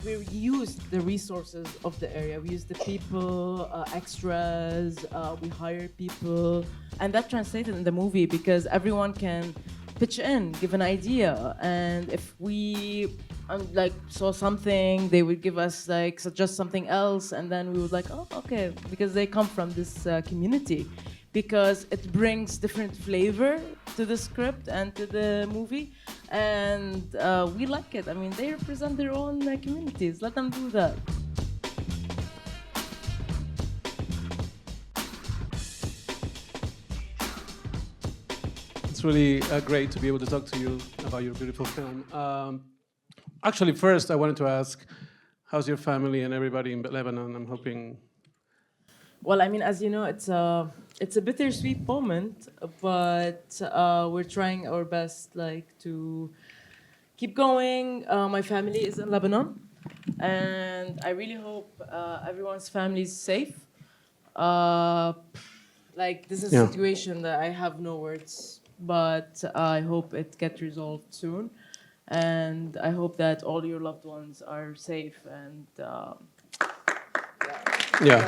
We used the resources of the area. We used the people, extras. We hired people, and that translated in the movie because everyone can pitch in, give an idea, and if we like saw something, they would give us like suggest something else, and then we would like, oh, okay, because they come from this community, because it brings different flavor to the script and to the movie, and we like it. I mean, they represent their own communities. Let them do that. It's really great to be able to talk to you about your beautiful film. Actually, first, I wanted to ask, how's your family and everybody in Lebanon? I'm hoping. Well, I mean, as you know, it's a bittersweet moment, but we're trying our best, like, to keep going. My family is in Lebanon, and I really hope everyone's family is safe. Uh, like, this is a Yeah. situation that I have no words, but I hope it gets resolved soon, and I hope that all your loved ones are safe and. Yeah.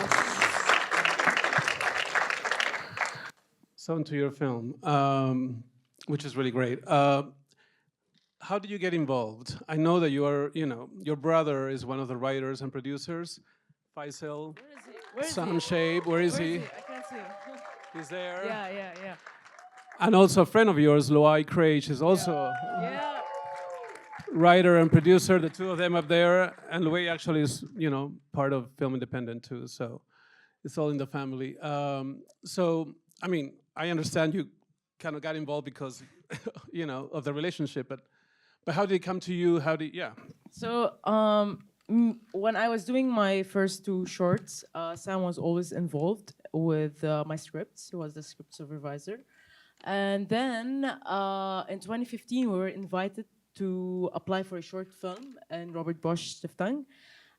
So into your film, which is really great. How did you get involved? I know that you are, your brother is one of the writers and producers, Faisal. Where is Sam he? Shaib, where is Where is he? he? I can't see him. He's there. Yeah. And also a friend of yours, Loai Craig, is also Yeah. writer and producer, the two of them up there. And Louis actually is, part of Film Independent too. So it's all in the family. So, I mean, I understand you kind of got involved because, of the relationship. But how did it come to you? Yeah. So when I was doing my first two shorts, Sam was always involved with my scripts. He was the script supervisor. And then in 2015, we were invited to apply for a short film in Robert Bosch Stiftang.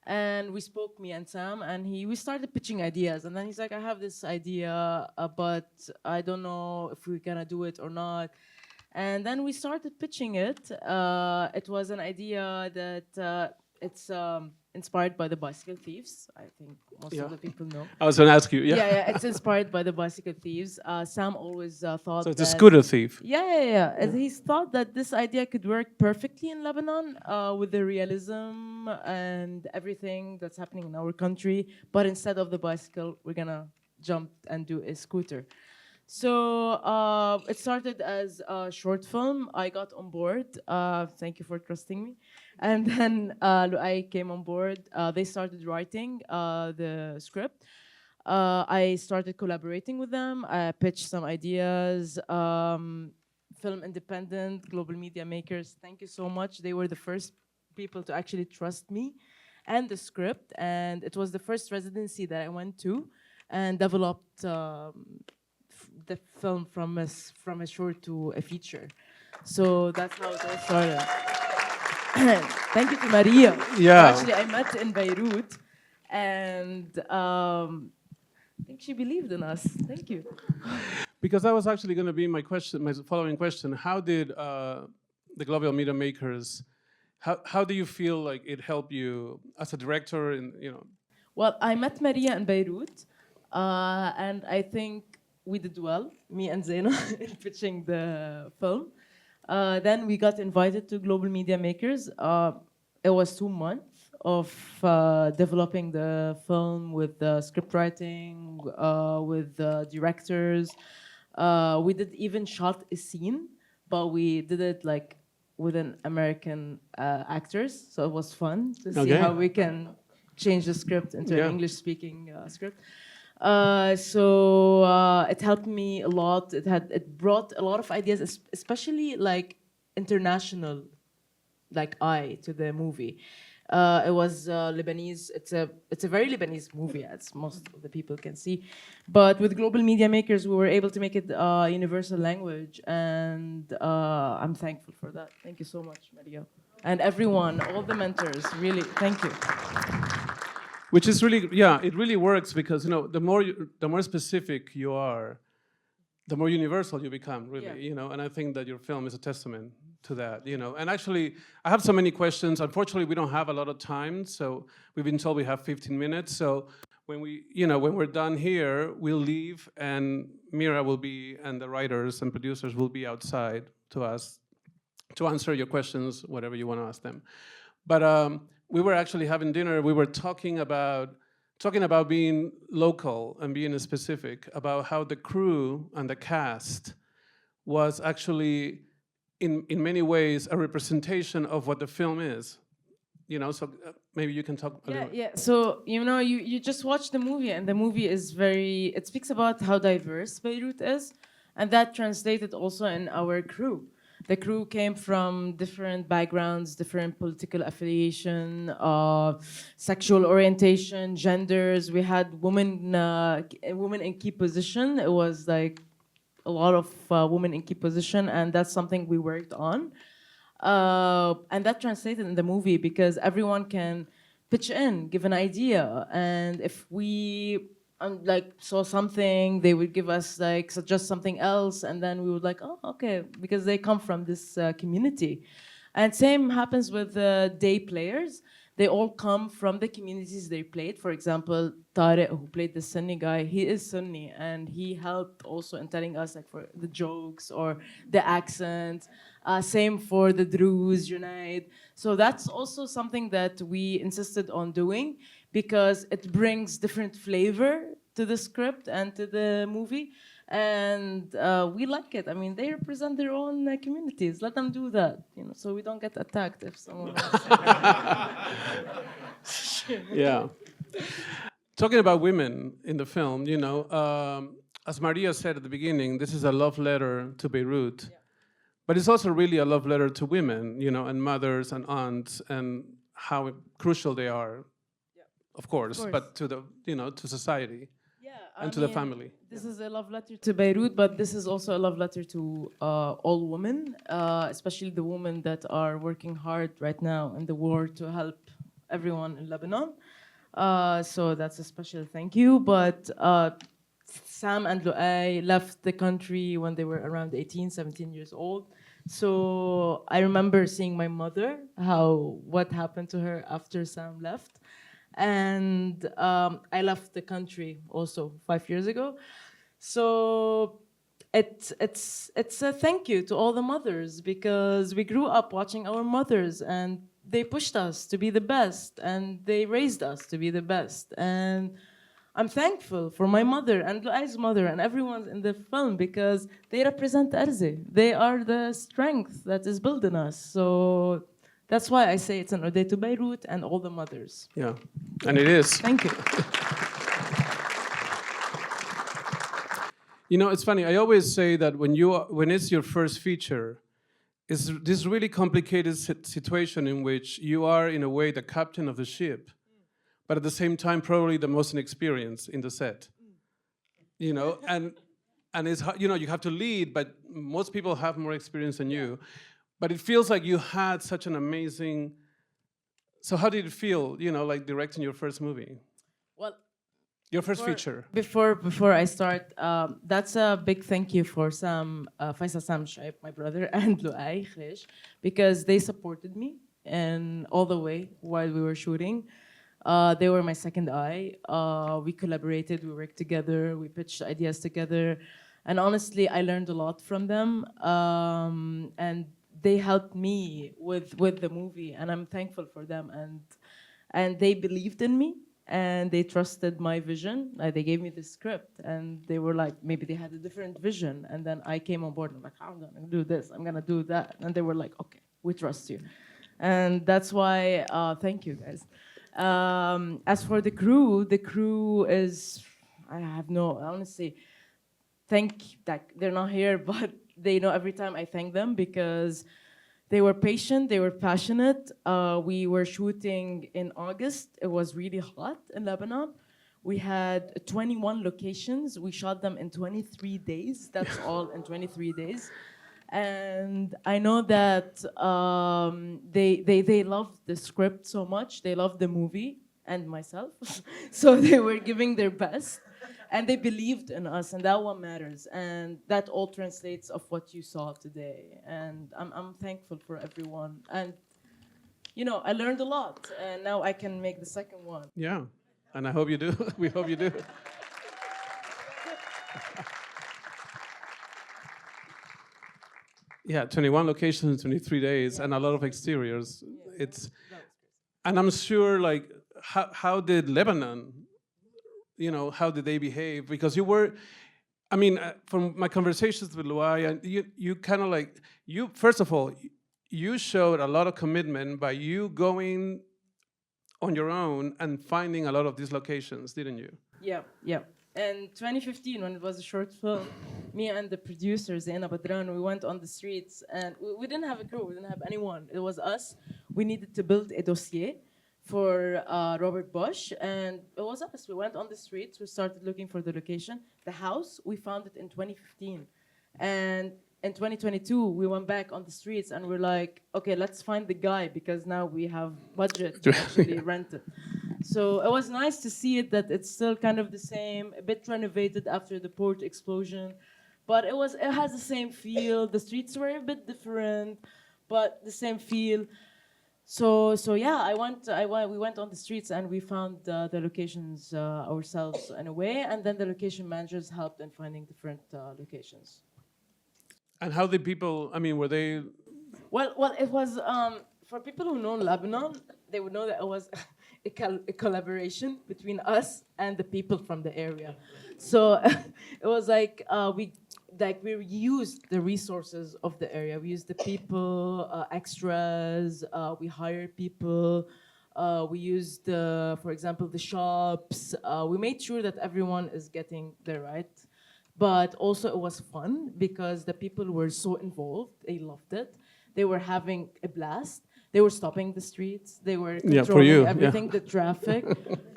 And we spoke, me and Sam, and we started pitching ideas. And then he's like, I have this idea, but I don't know if we're gonna do it or not. And then we started pitching it. It was an idea that it's inspired by the bicycle thieves. I think most Yeah. of the people know. I was going to ask you. Yeah. Yeah, it's inspired by the bicycle thieves. Sam always thought So it's that. a scooter thief. Yeah. And he thought that this idea could work perfectly in Lebanon with the realism and everything that's happening in our country. But instead of the bicycle, we're gonna jump and do a scooter. So it started as a short film. I got on board. Thank you for trusting me. And then I came on board. They started writing the script. I started collaborating with them. I pitched some ideas. Film Independent, Global Media Makers, thank you so much. They were the first people to actually trust me and the script. And it was the first residency that I went to and developed the film from a short to a feature. So that's how it all started. Thank you to Maria. Yeah. Actually, I met in Beirut, and I think she believed in us. Thank you. Because that was actually going to be my following question. How did the Global Media Makers, how do you feel like it helped you as a director? Well, I met Maria in Beirut, and I think we did well, me and Zaina, in pitching the film. Then we got invited to Global Media Makers. It was 2 months of developing the film with the script writing, with the directors. We did even shot a scene, but we did it like with an American actors, so it was fun to see Okay. how we can change the script into Yeah. an English-speaking script. So it helped me a lot. It brought a lot of ideas, especially like international, like eye to the movie. It was Lebanese. It's a very Lebanese movie, as most of the people can see. But with Global Media Makers, we were able to make it a universal language, and I'm thankful for that. Thank you so much, Maria, and everyone, all the mentors. Really, thank you. Which is really, yeah, it really works because the more specific you are, the more universal you become, really, Yeah. you know, and I think that your film is a testament to that, you know. And actually, I have so many questions. Unfortunately, we don't have a lot of time, so we've been told we have 15 minutes. So when we, you know, when we're done here, we'll leave, and Mira will be, and the writers and producers will be outside to us to answer your questions, whatever you want to ask them. But we were actually having dinner. We were talking about being local and being specific, about how the crew and the cast was actually, in many ways, a representation of what the film is. You know, so maybe you can talk a little. Yeah. So, you know, you just watch the movie, and the movie is it speaks about how diverse Beirut is, and that translated also in our crew. The crew came from different backgrounds, different political affiliation, sexual orientation, genders. We had women in key position. It was like a lot of women in key position, and that's something we worked on. And that translated in the movie because everyone can pitch in, give an idea, and if we like saw something, they would give us like suggest something else, and then we would like, oh, okay, because they come from this community. And same happens with day players. They all come from the communities they played. For example, Tariq, who played the Sunni guy, he is Sunni, and he helped also in telling us like for the jokes or the accent. Same for the Druze, Junaid. So that's also something that we insisted on doing because it brings different flavor to the script and to the movie. And we like it. I mean, they represent their own communities. Let them do that, you know, so we don't get attacked if someone wants to. Yeah. Talking about women in the film, you know, as Maria said at the beginning, this is a love letter to Beirut. Yeah. But it's also really a love letter to women, you know, and mothers and aunts, and how crucial they are, yeah, of course, but to the, you know, to society, yeah, and to the family. This is a love letter to Beirut, but this is also a love letter to all women, especially the women that are working hard right now in the war to help everyone in Lebanon. So that's a special thank you. But Sam and Luay left the country when they were around 18, 17 years old. So I remember seeing my mother, what happened to her after Sam left. And I left the country also 5 years ago. So it's a thank you to all the mothers because we grew up watching our mothers and they pushed us to be the best and they raised us to be the best. And I'm thankful for my mother and Luay's mother and everyone in the film because they represent Arzé. They are the strength that is building us. So that's why I say it's an ode to Beirut and all the mothers. Yeah, and it is. Thank you. You know, it's funny. I always say that when it's your first feature, it's this really complicated situation in which you are, in a way, the captain of the ship, but at the same time, probably the most inexperienced in the set. You know, and it's, you know, you have to lead, but most people have more experience than you. But it feels like you had such an amazing. So how did it feel, you know, like directing your first movie? Well, your first feature. Before I start, that's a big thank you for Faisal Sam Shaib, my brother, and Luay Khish, because they supported me and all the way while we were shooting. They were my second eye. We collaborated, we worked together, we pitched ideas together. And honestly, I learned a lot from them. And they helped me with the movie, and I'm thankful for them. And they believed in me, and they trusted my vision. They gave me the script, and they were like, maybe they had a different vision. And then I came on board, and I'm like, I'm gonna do this, I'm gonna do that. And they were like, okay, we trust you. And that's why, thank you guys. As for the crew is, honestly, they're not here, but they know every time I thank them because they were patient, they were passionate. We were shooting in August. It was really hot in Lebanon. We had 21 locations. We shot them in 23 days. That's all in 23 days. And I know that they loved the script so much. They loved the movie and myself. So they were giving their best. and they believed in us, and that one matters, and that all translates of what you saw today. And I'm thankful for everyone, and I learned a lot, and now I can make the second one. Yeah, and I hope you do. We hope you do. Yeah, 21 locations, 23 days, and a lot of exteriors. It's, and I'm sure, like, how did Lebanon, how did they behave? Because you were, I mean, from my conversations with Luai, and you kind of like, first of all, you showed a lot of commitment by you going on your own and finding a lot of these locations, didn't you? Yeah, yeah. In 2015, when it was a short film, me and the producer, Zaina Badran, we went on the streets, and we didn't have a crew, we didn't have anyone. It was us. We needed to build a dossier for Robert Bush, and it was us. We went on the streets, we started looking for the location. The house, we found it in 2015. And in 2022, we went back on the streets, and we're like, okay, let's find the guy, because now we have budget to actually rent it. So it was nice to see it, that it's still kind of the same, a bit renovated after the port explosion, but it has the same feel. The streets were a bit different, but the same feel. So yeah, we went on the streets, and we found the locations ourselves in a way, and then the location managers helped in finding different locations. And how did people, I mean, were they? Well, it was for people who know Lebanon, they would know that it was a collaboration between us and the people from the area. So it was like we used the resources of the area. We used the people, extras. We hired people. We used, for example, the shops. We made sure that everyone is getting the right. But also it was fun because the people were so involved. They loved it. They were having a blast. They were stopping the streets. They were controlling everything, the traffic.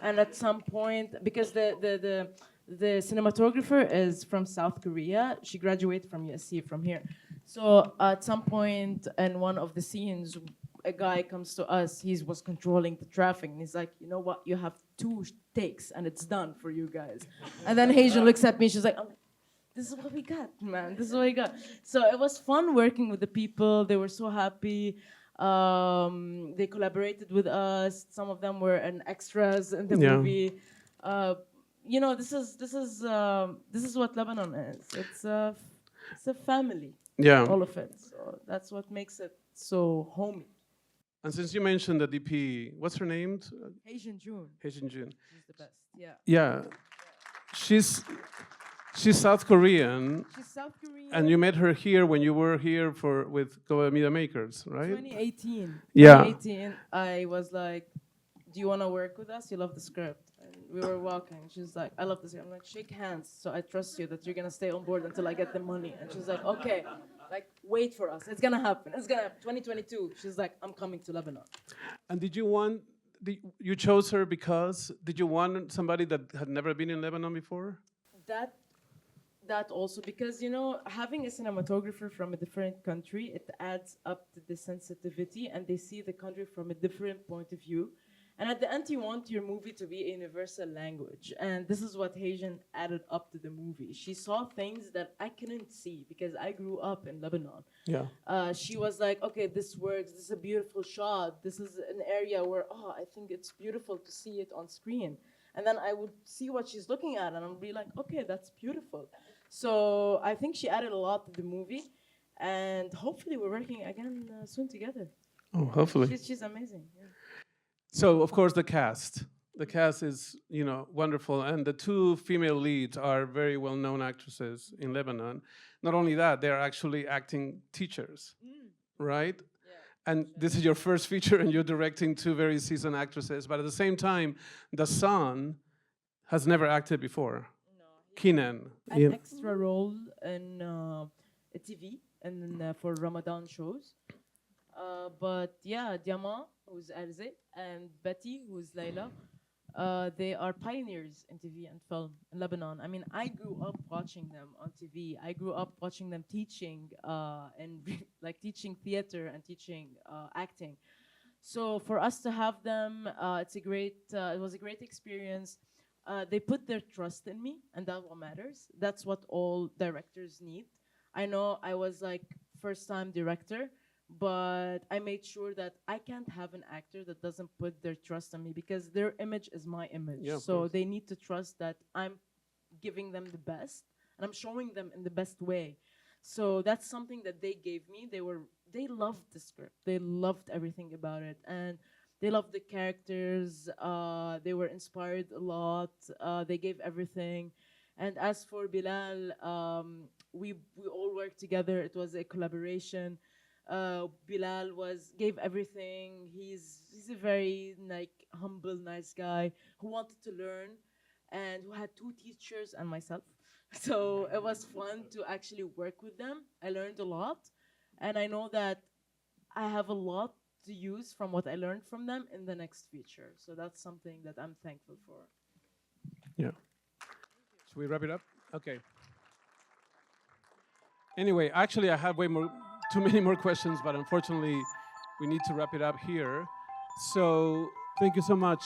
And at some point, because the cinematographer is from South Korea, she graduated from USC from here. So at some point in one of the scenes, a guy comes to us. He was controlling the traffic, and he's like, "You know what? You have 2 takes, and it's done for you guys." And then Haitian looks at me. She's like, "This is what we got, man. This is what we got." So it was fun working with the people. They were so happy. They collaborated with us. Some of them were extras in the movie. This is what Lebanon is. It's a family. Yeah. All of it. So that's what makes it so homey. And since you mentioned the DP, what's her name? Haitian June. Haitian June. She's the best. Yeah. Yeah. She's South Korean. She's South Korean. And you met her here when you were here with Mira Makers, right? 2018. Yeah. 2018, I was like, "Do you want to work with us? You love the script." And we were walking. She's like, "I love the script." I'm like, "Shake hands, so I trust you that you're going to stay on board until I get the money." And she's like, "Okay, like, wait for us. It's going to happen. It's going to happen." 2022, she's like, "I'm coming to Lebanon." And you chose her because, did you want somebody that had never been in Lebanon before? That also, because having a cinematographer from a different country, it adds up to the sensitivity, and they see the country from a different point of view. And at the end, you want your movie to be a universal language, and this is what Haitian added up to the movie. She saw things that I couldn't see because I grew up in Lebanon. Yeah. She was like, "Okay, this works. This is a beautiful shot. This is an area where I think it's beautiful to see it on screen." And then I would see what she's looking at, and I'd be like, "Okay, that's beautiful." So I think she added a lot to the movie, and hopefully we're working again soon together. Oh, hopefully. She's amazing. Yeah. So, of course, the cast. The cast is, wonderful, and the 2 female leads are very well-known actresses in Lebanon. Not only that, they're actually acting teachers, right? Yeah. And this is your first feature, and you're directing 2 very seasoned actresses. But at the same time, the son has never acted before. Kenan. An extra role in TV and for Ramadan shows. But yeah, Diama, who's Arzé, and Betty, who's Layla, they are pioneers in TV and film in Lebanon. I mean, I grew up watching them on TV. I grew up watching them teaching and teaching theater and teaching acting. So for us to have them, it was a great experience. They put their trust in me, and that's what matters. That's what all directors need. I know I was like first-time director, but I made sure that I can't have an actor that doesn't put their trust in me because their image is my image. Yeah, of so course. they need to trust that I'm giving them the best and I'm showing them in the best way. So that's something that they gave me. They loved the script. They loved everything about it, and they loved the characters. They were inspired a lot. They gave everything. And as for Bilal, we all worked together. It was a collaboration. Bilal gave everything. He's a very like humble, nice guy who wanted to learn, and who had two teachers and myself. So it was fun to actually work with them. I learned a lot, and I know that I have a lot to use from what I learned from them in the next feature. So that's something that I'm thankful for. Yeah. Should we wrap it up? Okay. Anyway, actually, I have too many more questions, but unfortunately, we need to wrap it up here. So, thank you so much.